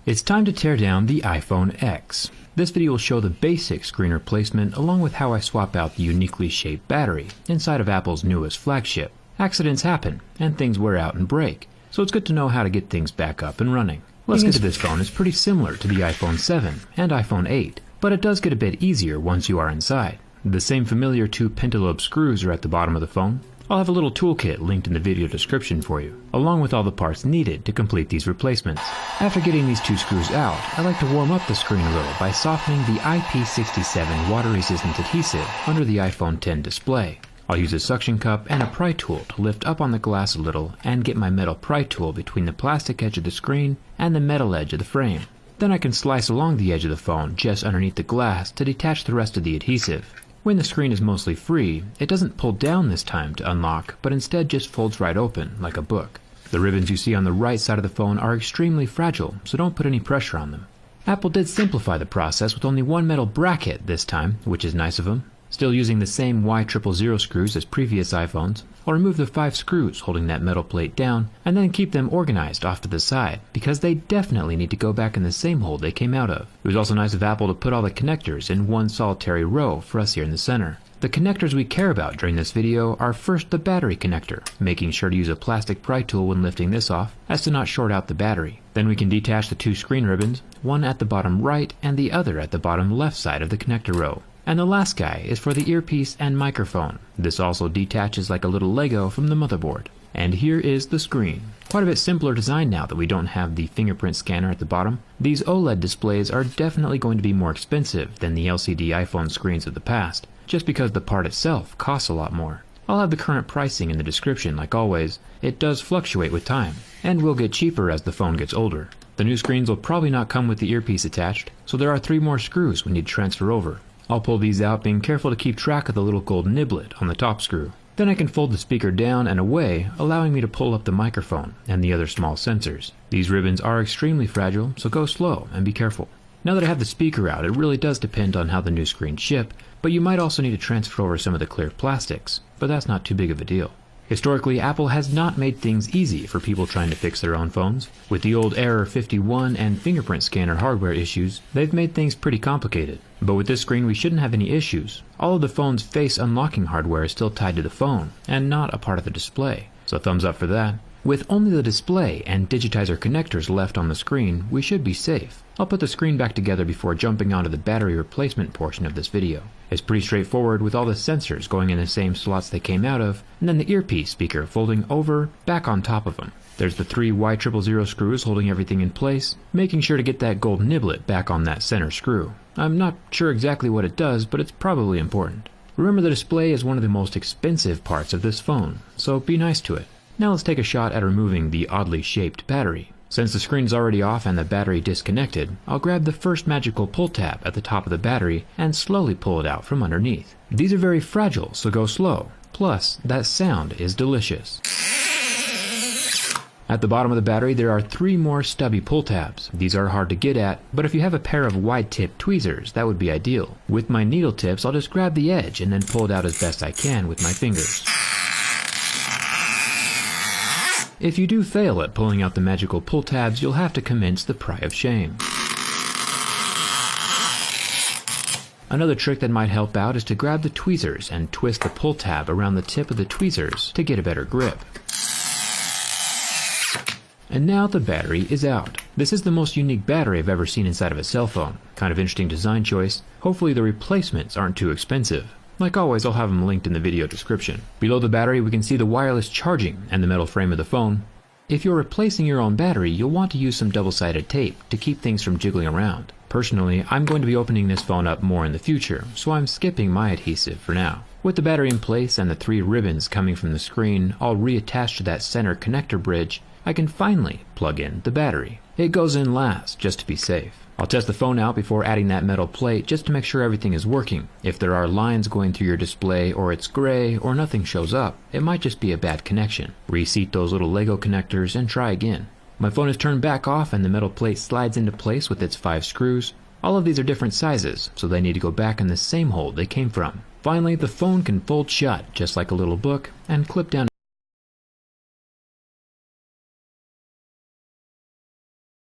It's time to tear down the iPhone X. This video will show the basic screen replacement along with how I swap out the uniquely shaped battery inside of Apple's newest flagship. Accidents happen and things wear out and break, so it's good to know how to get things back up and running. Let's get to this phone is pretty similar to the iPhone 7 and iPhone 8, but it does get a bit easier once you are inside. The same familiar two pentalobe screws are at the bottom of the phone. I'll have a little toolkit linked in the video description for you, along with all the parts needed to complete these replacements. After getting these two screws out, I like to warm up the screen a little by softening the IP67 water-resistant adhesive under the iPhone X display. I'll use a suction cup and a pry tool to lift up on the glass a little and get my metal pry tool between the plastic edge of the screen and the metal edge of the frame. Then I can slice along the edge of the phone just underneath the glass to detach the rest of the adhesive. When the screen is mostly free, it doesn't pull down this time to unlock, but instead just folds right open, like a book. The ribbons you see on the right side of the phone are extremely fragile, so don't put any pressure on them. Apple did simplify the process with only one metal bracket this time, which is nice of them. Still using the same Y000 screws as previous iPhones, I'll remove the 5 screws holding that metal plate down and then keep them organized off to the side because they definitely need to go back in the same hole they came out of. It was also nice of Apple to put all the connectors in one solitary row for us here in the center. The connectors we care about during this video are first the battery connector, making sure to use a plastic pry tool when lifting this off as to not short out the battery. Then we can detach the 2 screen ribbons, one at the bottom right and the other at the bottom left side of the connector row. And the last guy is for the earpiece and microphone. This also detaches like a little Lego from the motherboard. And here is the screen. Quite a bit simpler design now that we don't have the fingerprint scanner at the bottom. These OLED displays are definitely going to be more expensive than the LCD iPhone screens of the past, just because the part itself costs a lot more. I'll have the current pricing in the description like always. It does fluctuate with time, and will get cheaper as the phone gets older. The new screens will probably not come with the earpiece attached, so there are 3 more screws we need to transfer over. I'll pull these out, being careful to keep track of the little gold niblet on the top screw. Then I can fold the speaker down and away, allowing me to pull up the microphone and the other small sensors. These ribbons are extremely fragile, so go slow and be careful. Now that I have the speaker out, it really does depend on how the new screens ship, but you might also need to transfer over some of the clear plastics, but that's not too big of a deal. Historically, Apple has not made things easy for people trying to fix their own phones. With the old Error 51 and fingerprint scanner hardware issues, they've made things pretty complicated. But with this screen, we shouldn't have any issues. All of the phone's face unlocking hardware is still tied to the phone, and not a part of the display. So thumbs up for that. With only the display and digitizer connectors left on the screen, we should be safe. I'll put the screen back together before jumping onto the battery replacement portion of this video. It's pretty straightforward with all the sensors going in the same slots they came out of, and then the earpiece speaker folding over, back on top of them. There's the 3 Y000 screws holding everything in place, making sure to get that gold niblet back on that center screw. I'm not sure exactly what it does, but it's probably important. Remember, the display is one of the most expensive parts of this phone, so be nice to it. Now let's take a shot at removing the oddly shaped battery. Since the screen's already off and the battery disconnected, I'll grab the first magical pull tab at the top of the battery and slowly pull it out from underneath. These are very fragile, so go slow. Plus, that sound is delicious. At the bottom of the battery, there are 3 more stubby pull tabs. These are hard to get at, but if you have a pair of wide-tip tweezers, that would be ideal. With my needle tips, I'll just grab the edge and then pull it out as best I can with my fingers. If you do fail at pulling out the magical pull tabs, you'll have to commence the cry of shame. Another trick that might help out is to grab the tweezers and twist the pull tab around the tip of the tweezers to get a better grip. And now the battery is out. This is the most unique battery I've ever seen inside of a cell phone. Kind of interesting design choice. Hopefully the replacements aren't too expensive. Like always, I'll have them linked in the video description. Below the battery, we can see the wireless charging and the metal frame of the phone. If you're replacing your own battery, you'll want to use some double-sided tape to keep things from jiggling around. Personally, I'm going to be opening this phone up more in the future, so I'm skipping my adhesive for now. With the battery in place and the 3 ribbons coming from the screen all reattached to that center connector bridge, I can finally plug in the battery. It goes in last, just to be safe. I'll test the phone out before adding that metal plate just to make sure everything is working. If there are lines going through your display or it's gray or nothing shows up, it might just be a bad connection. Reseat those little Lego connectors and try again. My phone is turned back off and the metal plate slides into place with its 5 screws. All of these are different sizes, so they need to go back in the same hole they came from. Finally, the phone can fold shut just like a little book and clip down